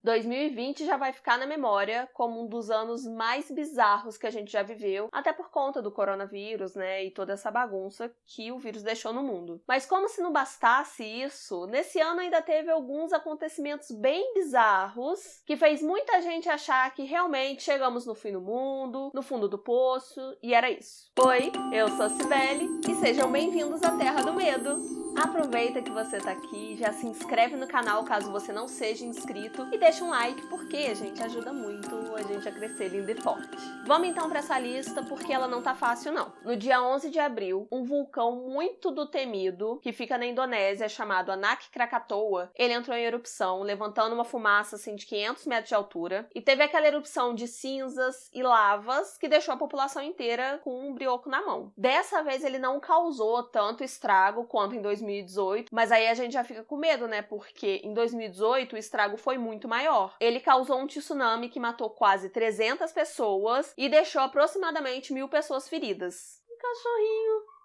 2020 já vai ficar na memória como um dos anos mais bizarros que a gente já viveu, até por conta do coronavírus, né, e toda essa bagunça que o vírus deixou no mundo. Mas como se não bastasse isso, nesse ano ainda teve alguns acontecimentos bem bizarros que fez muita gente achar que realmente chegamos no fim do mundo, no fundo do poço, e era isso. Oi, eu sou a Cibele e sejam bem-vindos à Terra do Medo! Aproveita que você tá aqui, já se inscreve no canal caso você não seja inscrito e deixa um like porque, gente, ajuda muito a gente a crescer lindo e forte. Vamos então para essa lista porque ela não tá fácil não. No dia 11 de abril, um vulcão muito do temido, que fica na Indonésia, chamado Anak Krakatoa, ele entrou em erupção, levantando uma fumaça assim de 500 metros de altura, e teve aquela erupção de cinzas e lavas que deixou a população inteira com um brioco na mão. Dessa vez ele não causou tanto estrago quanto em 2018, mas aí a gente já fica com medo, né? Porque em 2018 o estrago foi muito maior. Ele causou um tsunami que matou quase 300 pessoas e deixou aproximadamente 1000 pessoas feridas. Um cachorrinho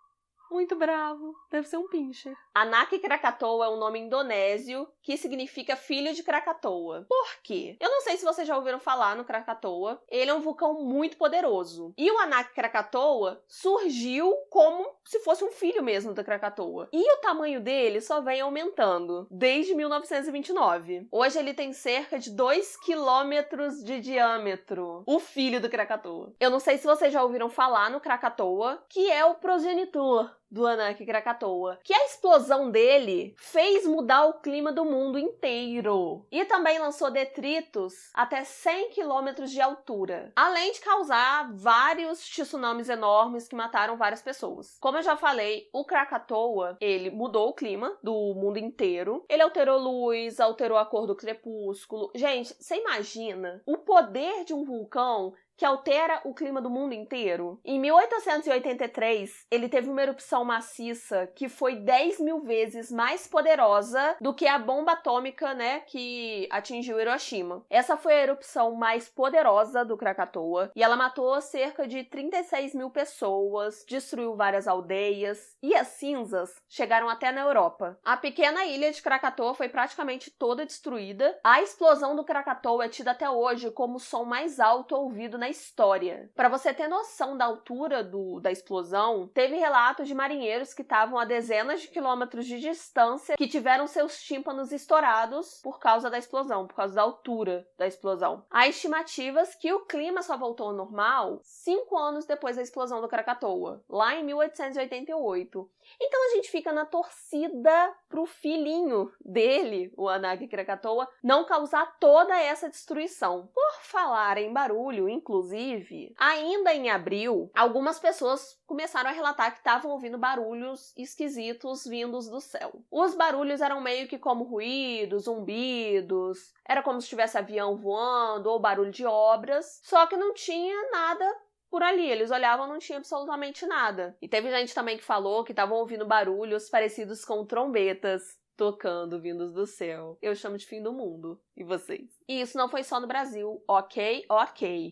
muito bravo. Deve ser um pincher. Anak Krakatoa é um nome indonésio que significa filho de Krakatoa. Por quê? Eu não sei se vocês já ouviram falar no Krakatoa. Ele é um vulcão muito poderoso. E o Anak Krakatoa surgiu como se fosse um filho mesmo da Krakatoa. E o tamanho dele só vem aumentando desde 1929. Hoje ele tem cerca de 2 quilômetros de diâmetro. O filho do Krakatoa. Eu não sei se vocês já ouviram falar no Krakatoa, que é o progenitor do Anak Krakatoa, que a explosão dele fez mudar o clima do mundo inteiro e também lançou detritos até 100 quilômetros de altura, além de causar vários tsunamis enormes que mataram várias pessoas. Como eu já falei, o Krakatoa, ele mudou o clima do mundo inteiro, ele alterou luz, alterou a cor do crepúsculo. Gente, você imagina o poder de um vulcão que altera o clima do mundo inteiro? Em 1883, ele teve uma erupção maciça que foi 10.000 vezes mais poderosa do que a bomba atômica, né, que atingiu Hiroshima. Essa foi a erupção mais poderosa do Krakatoa e ela matou cerca de 36.000 pessoas, destruiu várias aldeias e as cinzas chegaram até na Europa. A pequena ilha de Krakatoa foi praticamente toda destruída. A explosão do Krakatoa é tida até hoje como o som mais alto ouvido na história. Para você ter noção da altura da explosão, teve relatos de marinheiros que estavam a dezenas de quilômetros de distância que tiveram seus tímpanos estourados por causa da explosão, por causa da altura da explosão. Há estimativas que o clima só voltou ao normal 5 anos depois da explosão do Krakatoa, lá em 1888. Então a gente fica na torcida pro filhinho dele, o Anak Krakatoa, não causar toda essa destruição. Por falar em barulho, inclusive, ainda em abril, algumas pessoas começaram a relatar que estavam ouvindo barulhos esquisitos vindos do céu. Os barulhos eram meio que como ruídos, zumbidos, era como se tivesse avião voando ou barulho de obras, só que não tinha nada por ali. Eles olhavam e não tinha absolutamente nada. E teve gente também que falou que estavam ouvindo barulhos parecidos com trombetas tocando vindos do céu. Eu chamo de fim do mundo. E vocês? E isso não foi só no Brasil, ok?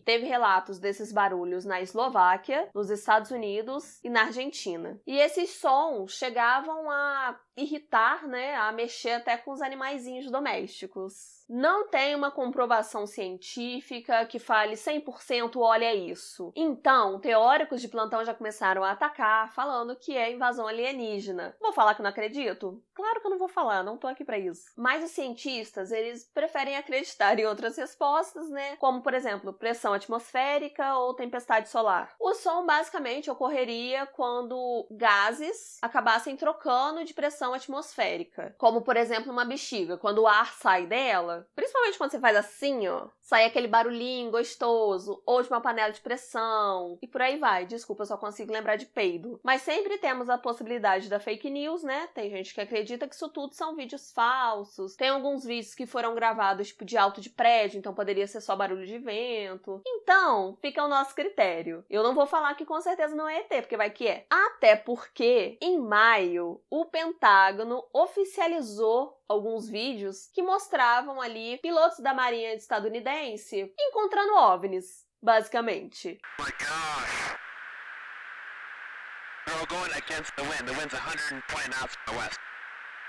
Teve relatos desses barulhos na Eslováquia, nos Estados Unidos e na Argentina. E esses sons chegavam a irritar, né? A mexer até com os animaizinhos domésticos. Não tem uma comprovação científica que fale 100% olha isso. Então, teóricos de plantão já começaram a atacar, falando que é invasão alienígena. Vou falar que não acredito? Claro que eu não vou falar, não tô aqui pra isso. Mas os cientistas, eles preferem acreditar em outras respostas, né? Como, por exemplo, pressão atmosférica ou tempestade solar. O som basicamente ocorreria quando gases acabassem trocando de pressão atmosférica. Como, por exemplo, uma bexiga. Quando o ar sai dela, principalmente quando você faz assim, ó, sai aquele barulhinho gostoso, ou de uma panela de pressão, e por aí vai. Desculpa, eu só consigo lembrar de peido. Mas sempre temos a possibilidade da fake news, né? Tem gente que acredita que isso tudo são vídeos falsos. Tem alguns vídeos que foram gravados, tipo, de alto de prédio, então poderia ser só barulho de vento. Então, fica o nosso critério. Eu não vou falar que com certeza não é ET, porque vai que é. Até porque, em maio, o Pentágono oficializou alguns vídeos que mostravam ali pilotos da Marinha estadunidense encontrando OVNIs, basicamente. Oh my gosh. They're all going against the wind. The wind's 120 knots from the west.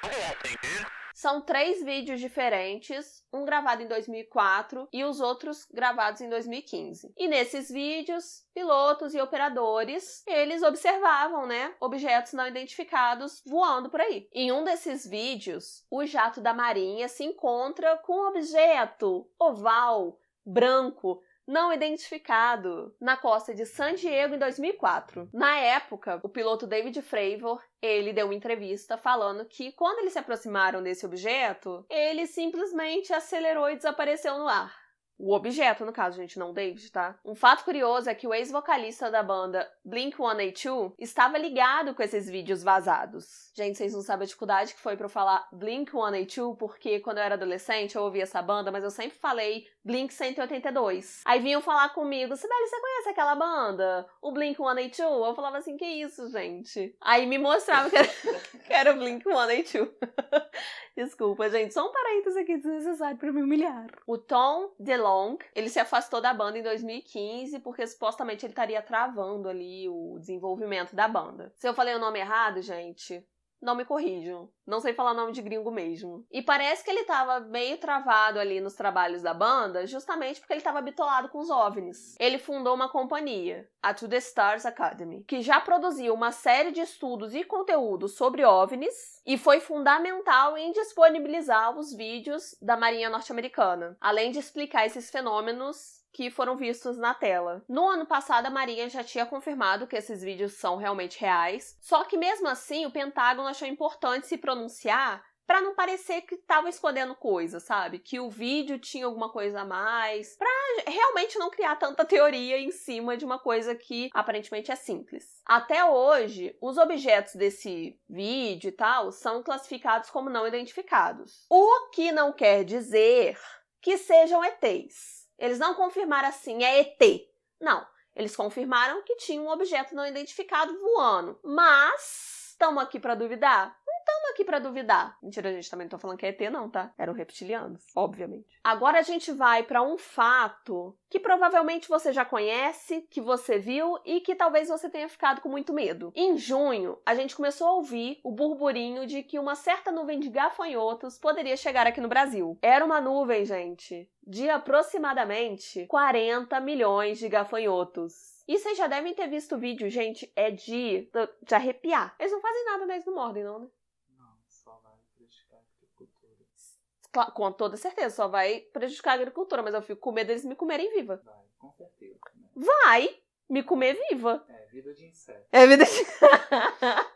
Look at that thing, dude. São 3 vídeos diferentes, um gravado em 2004 e os outros gravados em 2015. E nesses vídeos, pilotos e operadores, eles observavam, né, objetos não identificados voando por aí. Em um desses vídeos, o jato da Marinha se encontra com um objeto oval, branco, não identificado, na costa de San Diego em 2004. Na época, o piloto David Fravor, ele deu uma entrevista falando que quando eles se aproximaram desse objeto, ele simplesmente acelerou e desapareceu no ar. O objeto, no caso, gente, não o David, tá? Um fato curioso é que o ex-vocalista da banda Blink-182 estava ligado com esses vídeos vazados. Gente, vocês não sabem a dificuldade que foi pra eu falar Blink-182, porque quando eu era adolescente eu ouvia essa banda, mas eu sempre falei Blink-182. Aí vinham falar comigo, Sibeli, você conhece aquela banda? O Blink-182? Eu falava assim, que isso, gente? Aí me mostrava que era o Blink-182. Desculpa, gente, só um parênteses aqui desnecessário pra me humilhar. O Tom DeLonge, ele se afastou da banda em 2015 porque supostamente ele estaria travando ali o desenvolvimento da banda. Se eu falei o nome errado, gente, não me corrijam. Não sei falar nome de gringo mesmo. E parece que ele tava meio travado ali nos trabalhos da banda, justamente porque ele tava bitolado com os OVNIs. Ele fundou uma companhia, a To The Stars Academy, que já produziu uma série de estudos e conteúdos sobre OVNIs e foi fundamental em disponibilizar os vídeos da Marinha Norte-Americana, além de explicar esses fenômenos que foram vistos na tela. No ano passado, a Marinha já tinha confirmado que esses vídeos são realmente reais, só que mesmo assim o Pentágono achou importante se pronunciar pra não parecer que estavam escondendo coisa, sabe? Que o vídeo tinha alguma coisa a mais, pra realmente não criar tanta teoria em cima de uma coisa que aparentemente é simples. Até hoje, os objetos desse vídeo e tal são classificados como não identificados. O que não quer dizer que sejam ETs. Eles não confirmaram assim, é ET. Não, eles confirmaram que tinha um objeto não identificado voando. Mas, estamos aqui para duvidar? Não estamos aqui para duvidar. Mentira, a gente também não tá falando que é ET não, tá? Eram reptilianos, obviamente. Agora a gente vai para um fato que provavelmente você já conhece, que você viu e que talvez você tenha ficado com muito medo. Em junho, a gente começou a ouvir o burburinho de que uma certa nuvem de gafanhotos poderia chegar aqui no Brasil. Era uma nuvem, gente, de aproximadamente 40 milhões de gafanhotos. E vocês já devem ter visto o vídeo, gente, é de arrepiar. Eles não fazem nada, né? Eles não mordem, não, né? Não, só vai prejudicar a agricultura. Com toda certeza, só vai prejudicar a agricultura, mas eu fico com medo deles me comerem viva. Vai, com certeza. Né? Vai me comer viva. É, vida de inseto. É vida de...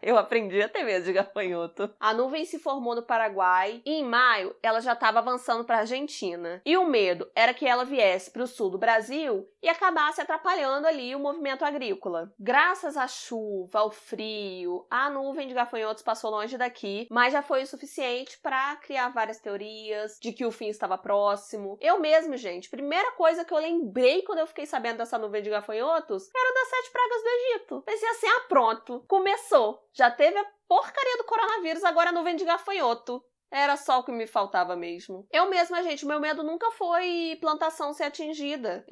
Eu aprendi a ter medo de gafanhoto. A nuvem se formou no Paraguai e em maio ela já estava avançando para a Argentina. E o medo era que ela viesse para o sul do Brasil e acabasse atrapalhando ali o movimento agrícola. Graças à chuva, ao frio, a nuvem de gafanhotos passou longe daqui, mas já foi o suficiente para criar várias teorias de que o fim estava próximo. Eu mesmo, gente, primeira coisa que eu lembrei quando eu fiquei sabendo dessa nuvem de gafanhotos era das 7 pragas do Egito. Pensei assim, pronto, começou. Já teve a porcaria do coronavírus, agora a nuvem de gafanhoto. Era só o que me faltava mesmo. Eu mesma, gente, o meu medo nunca foi plantação ser atingida.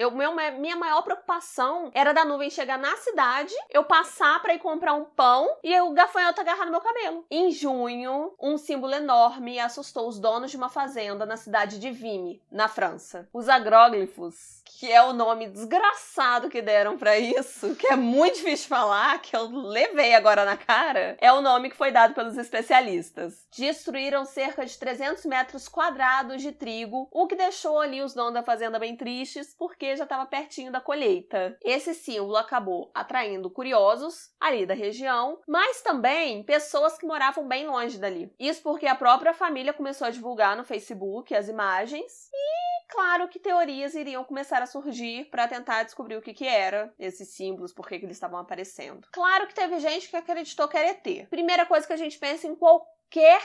Minha maior preocupação era da nuvem chegar na cidade, eu passar pra ir comprar um pão e o gafanhoto agarrar no meu cabelo. Em junho, um símbolo enorme assustou os donos de uma fazenda na cidade de Vimy, na França. Os agróglifos, que é o nome desgraçado que deram pra isso, que é muito difícil de falar, que eu levei agora na cara, é o nome que foi dado pelos especialistas. Destruíram cerca de 300 metros quadrados de trigo, o que deixou ali os donos da fazenda bem tristes, porque já estava pertinho da colheita. Esse símbolo acabou atraindo curiosos ali da região, mas também pessoas que moravam bem longe dali. Isso porque a própria família começou a divulgar no Facebook as imagens e, claro, que teorias iriam começar a surgir para tentar descobrir o que era esses símbolos, por que eles estavam aparecendo. Claro que teve gente que acreditou que era ET. Primeira coisa que a gente pensa em qualquer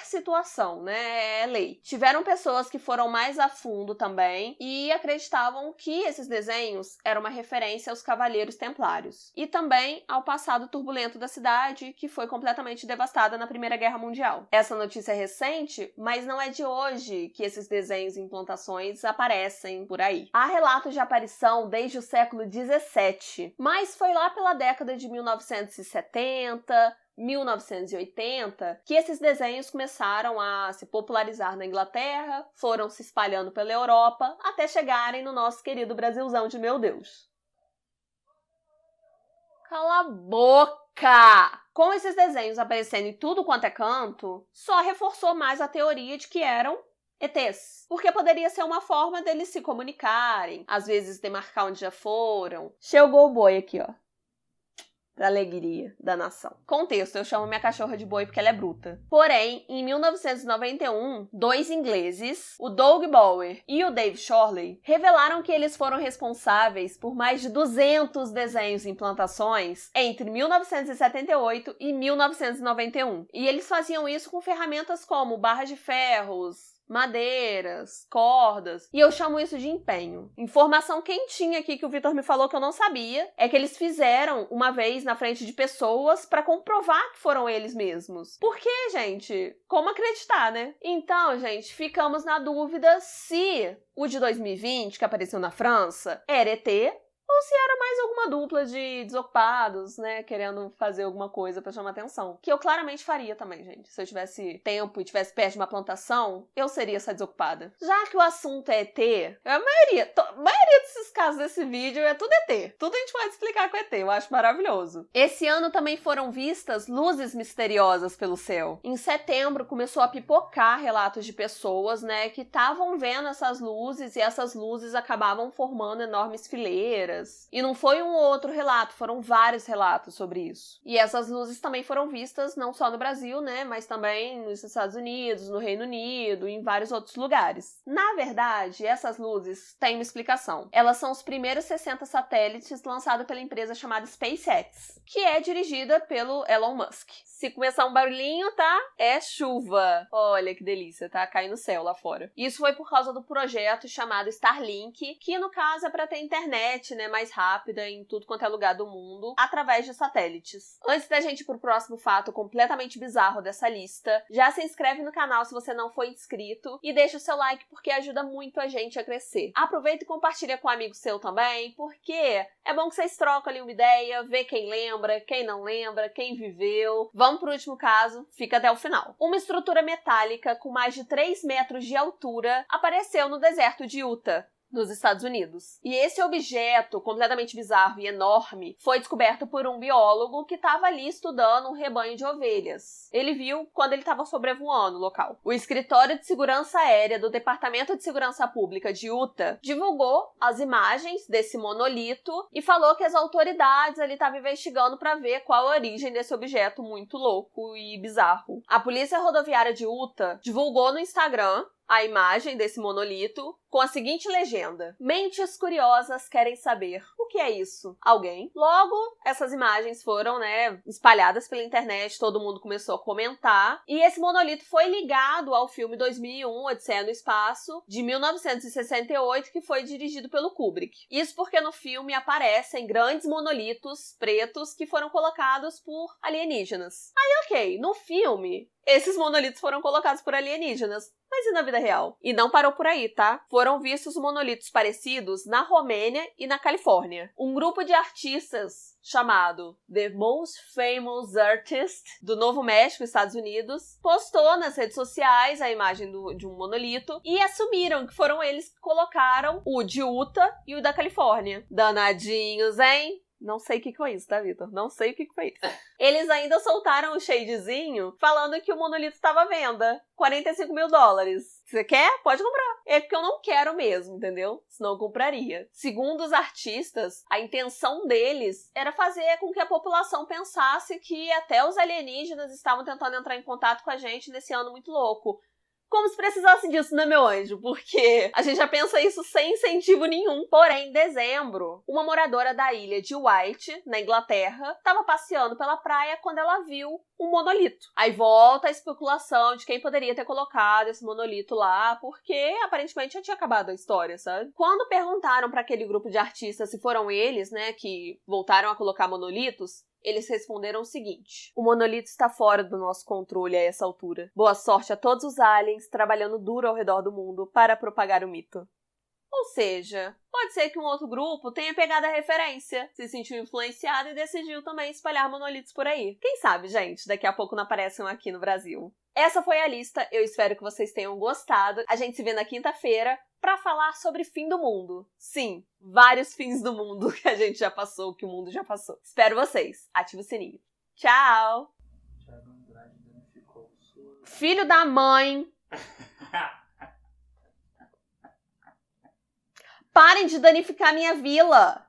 situação, né? É lei. Tiveram pessoas que foram mais a fundo também e acreditavam que esses desenhos eram uma referência aos Cavaleiros Templários e também ao passado turbulento da cidade, que foi completamente devastada na Primeira Guerra Mundial. Essa notícia é recente, mas não é de hoje que esses desenhos e implantações aparecem por aí. Há relatos de aparição desde o século XVII, mas foi lá pela década de 1970, 1980 que esses desenhos começaram a se popularizar na Inglaterra, foram se espalhando pela Europa, até chegarem no nosso querido Brasilzão de meu Deus. Cala a boca! Com esses desenhos aparecendo em tudo quanto é canto, só reforçou mais a teoria de que eram ETs. Porque poderia ser uma forma deles se comunicarem, às vezes demarcar onde já foram. Chegou o boi aqui, ó. Da alegria da nação. Contexto, eu chamo minha cachorra de boi porque ela é bruta. Porém, em 1991, dois ingleses, o Doug Bower e o Dave Chorley, revelaram que eles foram responsáveis por mais de 200 desenhos em plantações entre 1978 e 1991. E eles faziam isso com ferramentas como barras de ferros, madeiras, cordas, e eu chamo isso de empenho. Informação quentinha aqui que o Vitor me falou que eu não sabia, é que eles fizeram uma vez na frente de pessoas pra comprovar que foram eles mesmos. Por quê, gente? Como acreditar, né? Então, gente, ficamos na dúvida se o de 2020, que apareceu na França, era ET, ou se era mais alguma dupla de desocupados, né, querendo fazer alguma coisa pra chamar atenção. Que eu claramente faria também, gente. Se eu tivesse tempo e tivesse perto de uma plantação, eu seria essa desocupada. Já que o assunto é ET, a maioria desses casos desse vídeo é tudo ET. Tudo a gente pode explicar com ET, eu acho maravilhoso. Esse ano também foram vistas luzes misteriosas pelo céu. Em setembro começou a pipocar relatos de pessoas, né, que estavam vendo essas luzes e essas luzes acabavam formando enormes fileiras. E não foi um ou outro relato, foram vários relatos sobre isso. E essas luzes também foram vistas não só no Brasil, né, mas também nos Estados Unidos, no Reino Unido e em vários outros lugares. Na verdade, essas luzes têm uma explicação. Elas são os primeiros 60 satélites lançados pela empresa chamada SpaceX, que é dirigida pelo Elon Musk. Se começar um barulhinho, tá? É chuva. Olha que delícia, tá? Cai no céu lá fora. Isso foi por causa do projeto chamado Starlink, que no caso é para ter internet, né, mais rápida em tudo quanto é lugar do mundo, através de satélites. Antes da gente ir pro próximo fato completamente bizarro dessa lista, já se inscreve no canal se você não for inscrito e deixa o seu like porque ajuda muito a gente a crescer. Aproveita e compartilha com um amigo seu também, porque é bom que vocês trocam ali uma ideia, vê quem lembra, quem não lembra, quem viveu. Vamos pro último caso, fica até o final. Uma estrutura metálica com mais de 3 metros de altura apareceu no deserto de Utah, nos Estados Unidos. E esse objeto, completamente bizarro e enorme, foi descoberto por um biólogo que estava ali estudando um rebanho de ovelhas. Ele viu quando ele estava sobrevoando o local. O Escritório de Segurança Aérea do Departamento de Segurança Pública de Utah divulgou as imagens desse monolito e falou que as autoridades ali estavam investigando para ver qual a origem desse objeto muito louco e bizarro. A Polícia Rodoviária de Utah divulgou no Instagram a imagem desse monolito com a seguinte legenda: mentes curiosas querem saber o que é isso. Alguém? Logo, essas imagens foram, né, espalhadas pela internet, todo mundo começou a comentar, e esse monolito foi ligado ao filme 2001, Odisseia no Espaço, de 1968, que foi dirigido pelo Kubrick. Isso porque no filme aparecem grandes monolitos pretos que foram colocados por alienígenas. Aí, ok, no filme, esses monolitos foram colocados por alienígenas. Mas e na vida real? E não parou por aí, tá? Foram vistos monolitos parecidos na Romênia e na Califórnia. Um grupo de artistas chamado The Most Famous Artist do Novo México, Estados Unidos, postou nas redes sociais a imagem de um monolito e assumiram que foram eles que colocaram o de Utah e o da Califórnia. Danadinhos, hein? Não sei o que foi isso, tá, Vitor? Não sei o que foi isso. Eles ainda soltaram um shadezinho falando que o monolito estava à venda. $45 mil. Você quer? Pode comprar. É porque eu não quero mesmo, entendeu? Senão eu compraria. Segundo os artistas, a intenção deles era fazer com que a população pensasse que até os alienígenas estavam tentando entrar em contato com a gente nesse ano muito louco. Como se precisasse disso, né, meu anjo? Porque a gente já pensa isso sem incentivo nenhum. Porém, em dezembro, uma moradora da ilha de White, na Inglaterra, estava passeando pela praia quando ela viu um monolito. Aí volta a especulação de quem poderia ter colocado esse monolito lá, porque aparentemente já tinha acabado a história, sabe? Quando perguntaram para aquele grupo de artistas se foram eles, né, que voltaram a colocar monolitos, eles responderam o seguinte: o monolito está fora do nosso controle a essa altura. Boa sorte a todos os aliens trabalhando duro ao redor do mundo para propagar o mito. Ou seja, pode ser que um outro grupo tenha pegado a referência, se sentiu influenciado e decidiu também espalhar monolitos por aí. Quem sabe, gente, daqui a pouco não aparecem um aqui no Brasil. Essa foi a lista, eu espero que vocês tenham gostado. A gente se vê na quinta-feira para falar sobre fim do mundo. Sim, vários fins do mundo que a gente já passou, que o mundo já passou. Espero vocês. Ativa o sininho. Tchau! Thiago Andrade danificou sua... Filho da mãe! Parem de danificar minha vila!